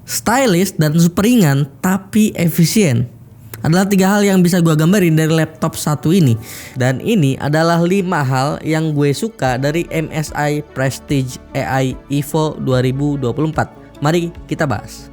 stylish dan super ringan tapi efisien. Adalah 3 hal yang bisa gue gambarin dari laptop satu ini. Dan ini adalah 5 hal yang gue suka dari MSI Prestige AI Evo 2024. Mari kita bahas.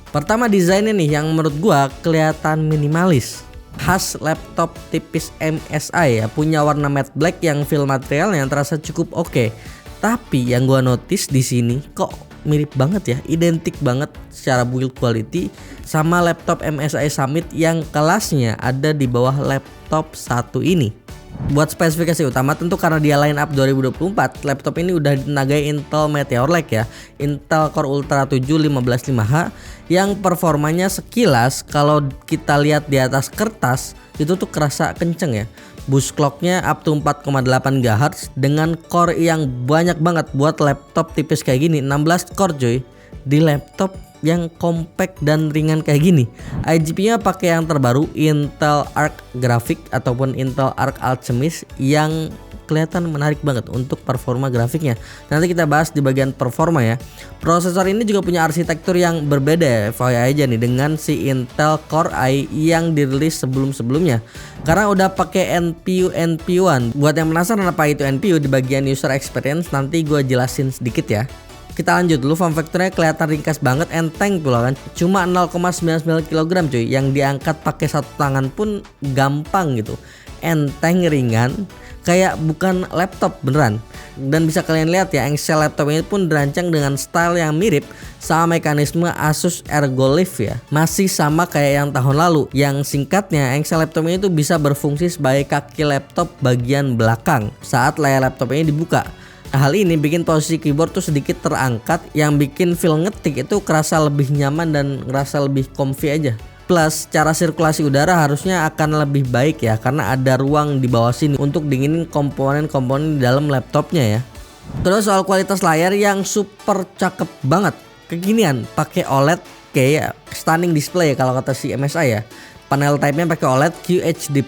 Pertama, desainnya nih yang menurut gua kelihatan minimalis, khas laptop tipis MSI ya, punya warna matte black yang feel material yang terasa cukup oke. Tapi yang gua notice di sini kok mirip banget ya, identik banget secara build quality sama laptop MSI Summit yang kelasnya ada di bawah laptop satu ini. Buat spesifikasi utama tentu karena dia line up 2024, laptop ini udah ditenagai Intel Meteor Lake ya, Intel Core Ultra 7 155H yang performanya sekilas kalau kita lihat di atas kertas itu tuh kerasa kenceng ya. Boost clocknya up to 4,8 GHz dengan core yang banyak banget buat laptop tipis kayak gini, 16 core coy. Di laptop yang compact dan ringan kayak gini. IGP-nya pakai yang terbaru Intel Arc Graphics ataupun Intel Arc Alchemist yang kelihatan menarik banget untuk performa grafiknya. Nanti kita bahas di bagian performa ya. Prosesor ini juga punya arsitektur yang berbeda ya, FYI aja nih, dengan si Intel Core i yang dirilis sebelum-sebelumnya. Karena udah pakai NPU-1. Buat yang penasaran apa itu NPU, di bagian user experience nanti gue jelasin sedikit ya. Kita lanjut dulu, form factornya kelihatan ringkas banget, enteng pula kan. Cuma 0,99 kg cuy, yang diangkat pakai satu tangan pun gampang gitu. Enteng, ringan, kayak bukan laptop beneran. Dan bisa kalian lihat ya, engsel laptop ini pun dirancang dengan style yang mirip sama mekanisme Asus Ergolift ya. Masih sama kayak yang tahun lalu. Yang singkatnya, engsel laptop ini tuh bisa berfungsi sebagai kaki laptop bagian belakang saat layar laptop ini dibuka. Hal ini bikin posisi keyboard tuh sedikit terangkat, yang bikin feel ngetik itu kerasa lebih nyaman dan ngerasa lebih comfy aja. Plus cara sirkulasi udara harusnya akan lebih baik ya, karena ada ruang di bawah sini untuk dinginin komponen-komponen di dalam laptopnya ya. Terus soal kualitas layar yang super cakep banget, kekinian, pakai OLED kayak stunning display ya kalau kata si MSI ya. Panel type-nya pakai OLED QHD+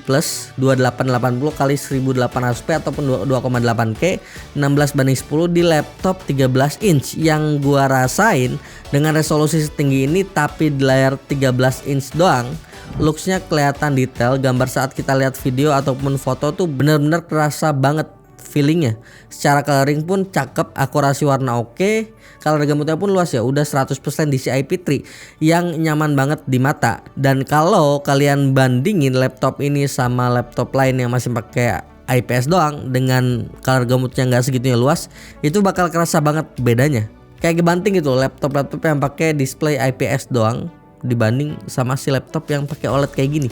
2880x1800p ataupun 2,8K 16:10 di laptop 13 inch yang gua rasain dengan resolusi setinggi ini tapi di layar 13 inch doang. Looks-nya kelihatan detail, gambar saat kita lihat video ataupun foto tuh bener-bener kerasa banget feelingnya. Secara coloring pun cakep, akurasi warna oke, color gamutnya pun luas ya, udah 100% DCI-P3 yang nyaman banget di mata. Dan kalau kalian bandingin laptop ini sama laptop lain yang masih pakai IPS doang dengan color gamutnya nggak segitunya luas, itu bakal kerasa banget bedanya. Kayak kebanting gitu laptop-laptop yang pakai display IPS doang dibanding sama si laptop yang pakai OLED kayak gini.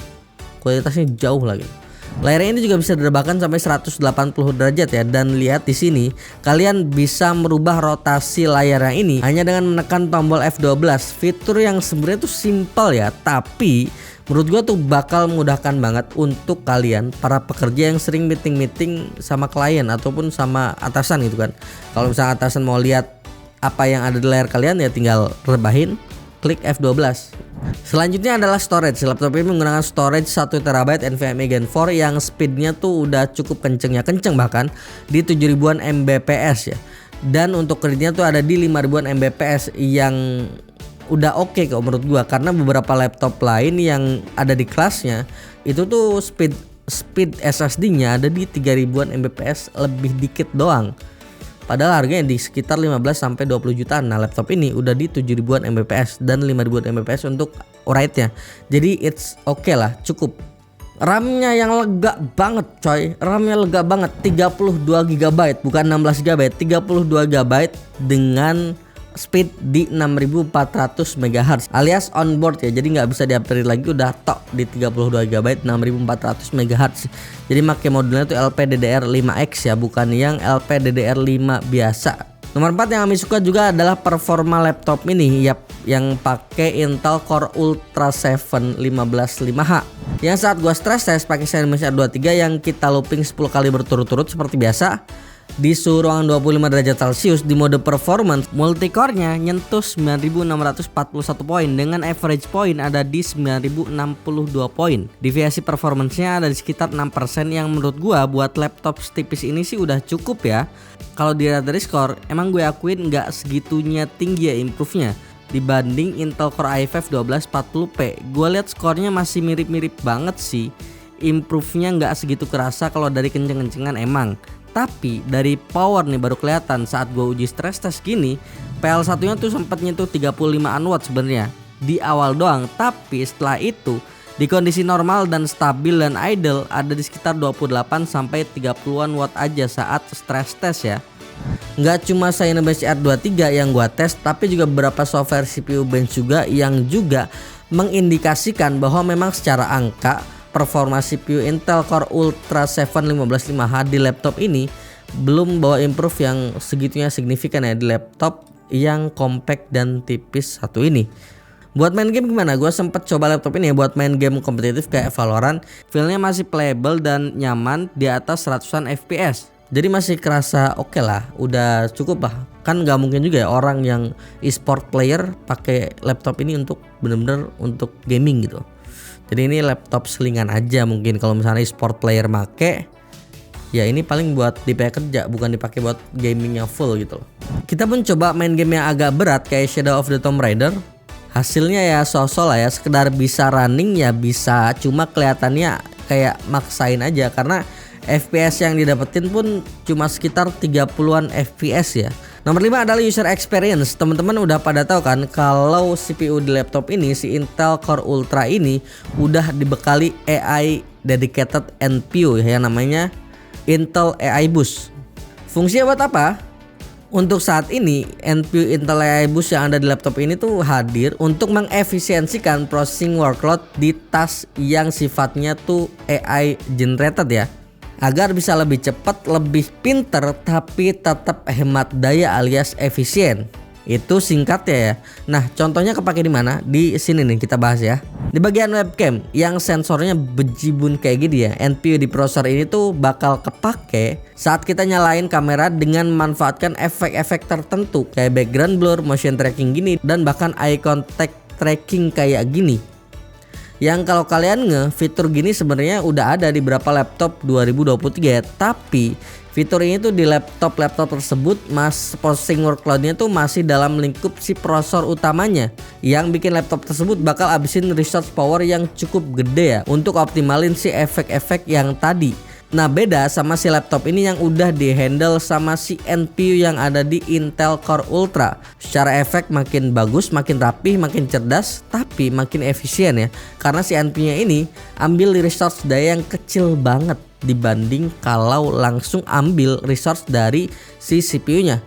Kualitasnya jauh lagi. Layarnya ini juga bisa direbahkan sampai 180 derajat ya, dan lihat di sini kalian bisa merubah rotasi layarnya ini hanya dengan menekan tombol F12. Fitur yang sebenarnya tuh simpel ya, tapi menurut gua tuh bakal memudahkan banget untuk kalian para pekerja yang sering meeting sama klien ataupun sama atasan gitu kan. Kalau misalnya atasan mau lihat apa yang ada di layar kalian ya tinggal rebahin, klik F12. Selanjutnya adalah storage. Laptop ini menggunakan storage 1TB NVMe Gen 4 yang speednya tuh udah cukup kenceng bahkan di 7000-an Mbps ya. Dan untuk kreditnya tuh ada di 5000-an Mbps yang udah oke kok menurut gua, karena beberapa laptop lain yang ada di kelasnya itu tuh speed SSD-nya ada di 3000-an Mbps lebih dikit doang. Padahal harganya di sekitar 15-20 jutaan. Nah laptop ini udah di 7000-an Mbps dan 5000-an Mbps untuk write-nya. Jadi it's okay lah, cukup. RAM-nya yang lega banget coy. RAM-nya lega banget, 32GB bukan 16GB, 32GB dengan speed di 6400 MHz alias onboard ya, jadi nggak bisa di-upgrade lagi, udah tok di 32GB 6400 MHz. Jadi pakai modulnya tuh LPDDR5X ya, bukan yang LPDDR5 biasa. Nomor 4 yang kami suka juga adalah performa laptop ini, yang pakai Intel Core Ultra 7 155H. Yang saat gua stress test pakai Cinebench R23 yang kita looping 10 kali berturut-turut seperti biasa di suhu ruangan 25 derajat Celcius di mode performance, multicore-nya nyentuh 9641 poin dengan average point ada di 9062 poin. Deviasi performance-nya ada di sekitar 6% yang menurut gua buat laptop setipis ini sih udah cukup ya. Kalau dilihat dari skor, emang gue akuin nggak segitunya tinggi ya improve-nya dibanding Intel Core i5 1240p. Gue lihat skornya masih mirip-mirip banget sih. Improve-nya nggak segitu kerasa kalau dari kenceng-kencengan emang. Tapi dari power nih baru kelihatan saat gue uji stress test gini. PL1 nya tuh sempat nyentuh 35an watt sebenarnya di awal doang, tapi setelah itu di kondisi normal dan stabil dan idle ada di sekitar 28 sampai 30an watt aja saat stress test ya. Nggak cuma Cinebench R23 yang gua tes, tapi juga beberapa software CPU bench juga yang juga mengindikasikan bahwa memang secara angka performa CPU Intel Core Ultra 7 155H di laptop ini belum bawa improve yang segitunya signifikan ya di laptop yang compact dan tipis satu ini. Buat main game gimana? Gue sempet coba laptop ini ya buat main game kompetitif kayak Valorant. Feelnya masih playable dan nyaman di atas 100an FPS. Jadi masih kerasa oke lah, udah cukup lah. Kan nggak mungkin juga ya orang yang e-sport player pakai laptop ini untuk bener-bener untuk gaming gitu. Jadi ini laptop selingan aja mungkin kalau misalnya e-sport player make. Ya ini paling buat dipakai kerja, bukan dipakai buat gamingnya full gitu loh. Kita pun coba main game yang agak berat kayak Shadow of the Tomb Raider. Hasilnya ya so-so lah ya, sekedar bisa running ya bisa, cuma kelihatannya kayak maksain aja karena FPS yang didapetin pun cuma sekitar 30an FPS ya. Nomor 5 adalah user experience. Teman-teman udah pada tahu kan kalau CPU di laptop ini, si Intel Core Ultra ini udah dibekali AI dedicated NPU ya, yang namanya Intel AI Boost. Fungsinya buat apa? Untuk saat ini NPU Intel AI Boost yang ada di laptop ini tuh hadir untuk mengefisiensikan processing workload di task yang sifatnya tuh AI generated ya, agar bisa lebih cepat, lebih pinter, tapi tetap hemat daya alias efisien. Itu singkatnya ya. Nah, contohnya kepake di mana? Di sini nih kita bahas ya. Di bagian webcam yang sensornya bejibun kayak gini ya. NPU di prosesor ini tuh bakal kepake saat kita nyalain kamera dengan memanfaatkan efek-efek tertentu kayak background blur, motion tracking gini, dan bahkan eye contact tracking kayak gini. Yang kalau kalian fitur gini sebenarnya udah ada di beberapa laptop 2023, tapi fitur ini tuh di laptop tersebut processing workloadnya tuh masih dalam lingkup si prosesor utamanya, yang bikin laptop tersebut bakal habisin resource power yang cukup gede ya untuk optimalin si efek-efek yang tadi. Nah, beda sama si laptop ini yang udah di-handle sama si NPU yang ada di Intel Core Ultra. Secara efek makin bagus, makin rapih, makin cerdas, tapi makin efisien ya. Karena si NPU-nya ini ambil resource daya yang kecil banget dibanding kalau langsung ambil resource dari si CPU-nya.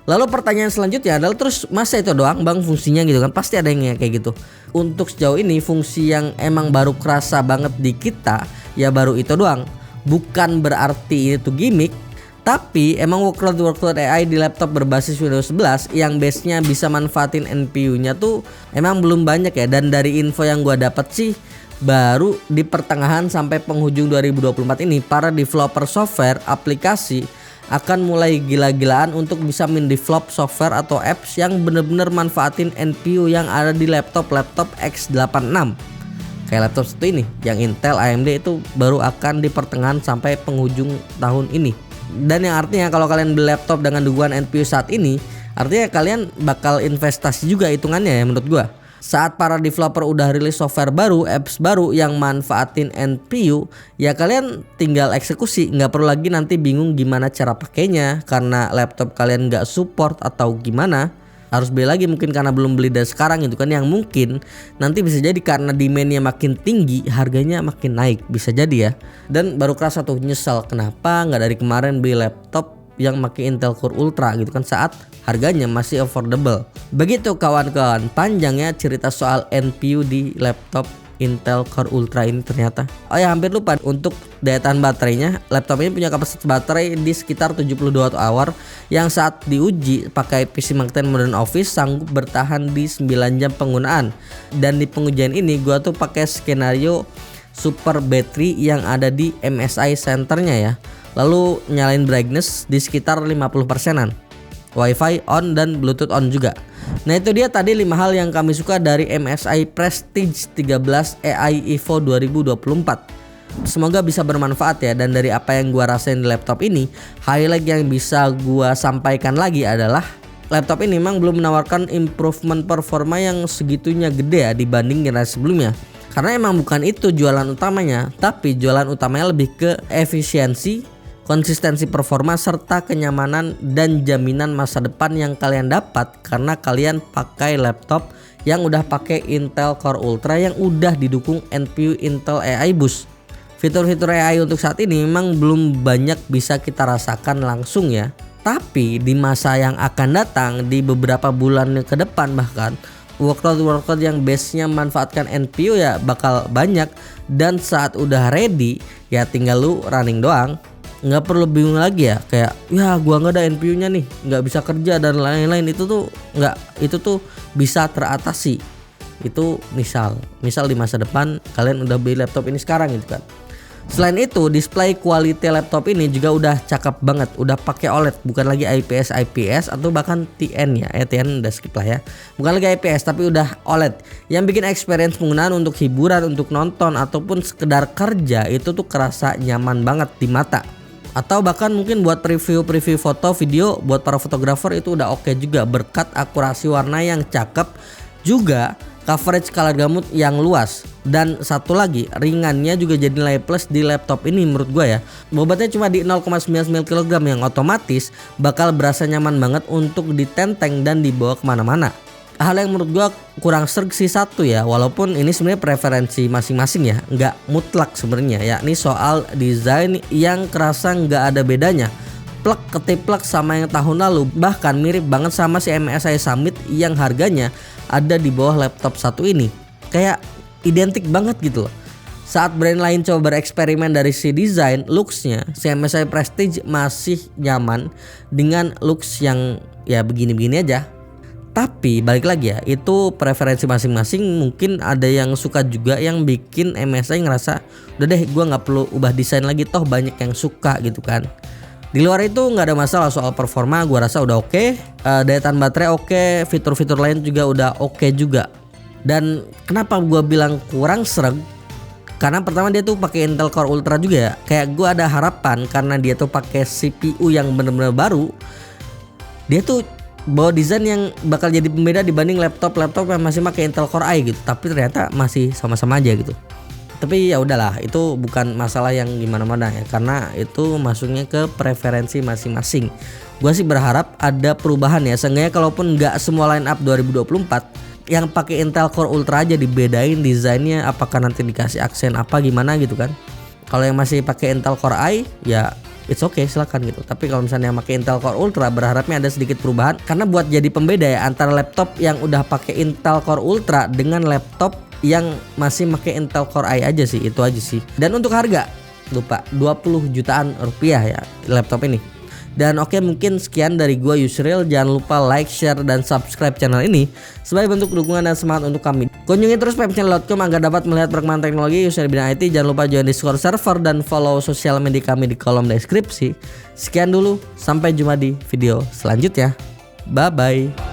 Lalu pertanyaan selanjutnya adalah, terus masa itu doang bang fungsinya gitu kan? Pasti ada yang kayak gitu. Untuk sejauh ini fungsi yang emang baru kerasa banget di kita ya baru itu doang. Bukan berarti itu gimmick, tapi emang workload AI di laptop berbasis Windows 11 yang base-nya bisa manfaatin NPU-nya tuh emang belum banyak ya. Dan dari info yang gua dapat sih baru di pertengahan sampai penghujung 2024 ini para developer software aplikasi akan mulai gila-gilaan untuk bisa mendevelop software atau apps yang bener-bener manfaatin NPU yang ada di laptop x86. Kayak laptop satu ini yang Intel AMD itu baru akan di pertengahan sampai penghujung tahun ini. Dan yang artinya kalau kalian beli laptop dengan dukungan NPU saat ini, artinya kalian bakal investasi juga hitungannya ya menurut gua. Saat para developer udah rilis software baru, apps baru yang manfaatin NPU, ya kalian tinggal eksekusi, nggak perlu lagi nanti bingung gimana cara pakainya karena laptop kalian nggak support atau gimana. Harus beli lagi mungkin karena belum beli dari sekarang gitu kan, yang mungkin nanti bisa jadi karena demandnya makin tinggi harganya makin naik, bisa jadi ya. Dan baru kerasa tuh nyesal kenapa nggak dari kemarin beli laptop yang pakai Intel Core Ultra gitu kan saat harganya masih affordable. Begitu kawan-kawan panjangnya cerita soal NPU di laptop Intel Core Ultra ini ternyata. Oh ya, hampir lupa, untuk daya tahan baterainya, laptop ini punya kapasitas baterai di sekitar 72 Wh yang saat diuji pakai PC Mac 10 Modern Office sanggup bertahan di 9 jam penggunaan. Dan di pengujian ini gua tuh pakai skenario super battery yang ada di MSI centernya ya. Lalu nyalain brightness di sekitar 50%-an. Wi-Fi on dan Bluetooth on juga. Nah itu dia tadi 5 hal yang kami suka dari MSI Prestige 13 AI Evo 2024. Semoga bisa bermanfaat ya. Dan dari apa yang gua rasain di laptop ini, highlight yang bisa gua sampaikan lagi adalah laptop ini memang belum menawarkan improvement performa yang segitunya gede ya dibanding generasi sebelumnya. Karena emang bukan itu jualan utamanya, tapi jualan utamanya lebih ke efisiensi, konsistensi performa, serta kenyamanan dan jaminan masa depan yang kalian dapat karena kalian pakai laptop yang udah pakai Intel Core Ultra yang udah didukung NPU Intel AI Boost. Fitur-fitur AI untuk saat ini memang belum banyak bisa kita rasakan langsung ya. Tapi di masa yang akan datang, di beberapa bulan ke depan bahkan, workload yang base-nya manfaatkan NPU ya bakal banyak. Dan saat udah ready ya tinggal lu running doang. Nggak perlu bingung lagi ya, kayak ya gua nggak ada NPU-nya nih, nggak bisa kerja dan lain-lain. Itu tuh bisa teratasi. Itu misal di masa depan kalian udah beli laptop ini sekarang gitu kan. Selain itu, display quality laptop ini juga udah cakep banget, udah pakai OLED, bukan lagi IPS atau bahkan TN ya. TN udah skip lah ya. Bukan lagi IPS tapi udah OLED. Yang bikin experience penggunaan untuk hiburan, untuk nonton ataupun sekedar kerja itu tuh kerasa nyaman banget di mata. Atau bahkan mungkin buat preview foto video buat para fotografer itu udah oke juga, berkat akurasi warna yang cakep, juga coverage color gamut yang luas. Dan satu lagi, ringannya juga jadi nilai plus di laptop ini menurut gue ya. Bobotnya cuma di 0,99 kg yang otomatis bakal berasa nyaman banget untuk ditenteng dan dibawa kemana-mana. Hal yang menurut gua kurang serg sih satu ya, walaupun ini sebenarnya preferensi masing-masing ya, nggak mutlak sebenarnya, yakni soal desain yang kerasa nggak ada bedanya, plek ketiplek sama yang tahun lalu, bahkan mirip banget sama si MSI Summit yang harganya ada di bawah laptop satu ini, kayak identik banget gitu loh. Saat brand lain coba bereksperimen dari si desain, looksnya, si MSI Prestige masih nyaman dengan looks yang ya begini-begini aja. Tapi balik lagi ya, itu preferensi masing-masing. Mungkin ada yang suka juga yang bikin MSI ngerasa udah deh gue gak perlu ubah desain lagi, toh banyak yang suka gitu kan. Di luar itu gak ada masalah soal performa, gue rasa udah oke. Daya tahan baterai oke, fitur-fitur lain juga udah oke juga. Dan kenapa gue bilang kurang sereg, karena pertama dia tuh pakai Intel Core Ultra juga ya. Kayak gue ada harapan karena dia tuh pakai CPU yang bener-bener baru, dia tuh bawa desain yang bakal jadi pembeda dibanding laptop yang masih pakai Intel Core i gitu. Tapi ternyata masih sama-sama aja gitu. Tapi ya udahlah, itu bukan masalah yang gimana-mana ya, karena itu masuknya ke preferensi masing-masing. Gua sih berharap ada perubahan ya, seenggaknya kalaupun nggak semua line up 2024 yang pakai Intel Core Ultra aja dibedain desainnya, apakah nanti dikasih aksen apa gimana gitu kan. Kalau yang masih pakai Intel Core i ya it's okay, silakan gitu. Tapi kalau misalnya pakai Intel Core Ultra, berharapnya ada sedikit perubahan, karena buat jadi pembeda ya antara laptop yang udah pakai Intel Core Ultra dengan laptop yang masih pakai Intel Core i aja sih, itu aja sih. Dan untuk harga, lupa 20 jutaan rupiah ya laptop ini. Dan oke, mungkin sekian dari gua Yusril. Jangan lupa like, share, dan subscribe channel ini sebagai bentuk dukungan dan semangat untuk kami. Kunjungi terus pepchannel.com agar dapat melihat perkembangan teknologi Yusril bidang IT. Jangan lupa join Discord server dan follow sosial media kami di kolom deskripsi. Sekian dulu, sampai jumpa di video selanjutnya. Bye bye.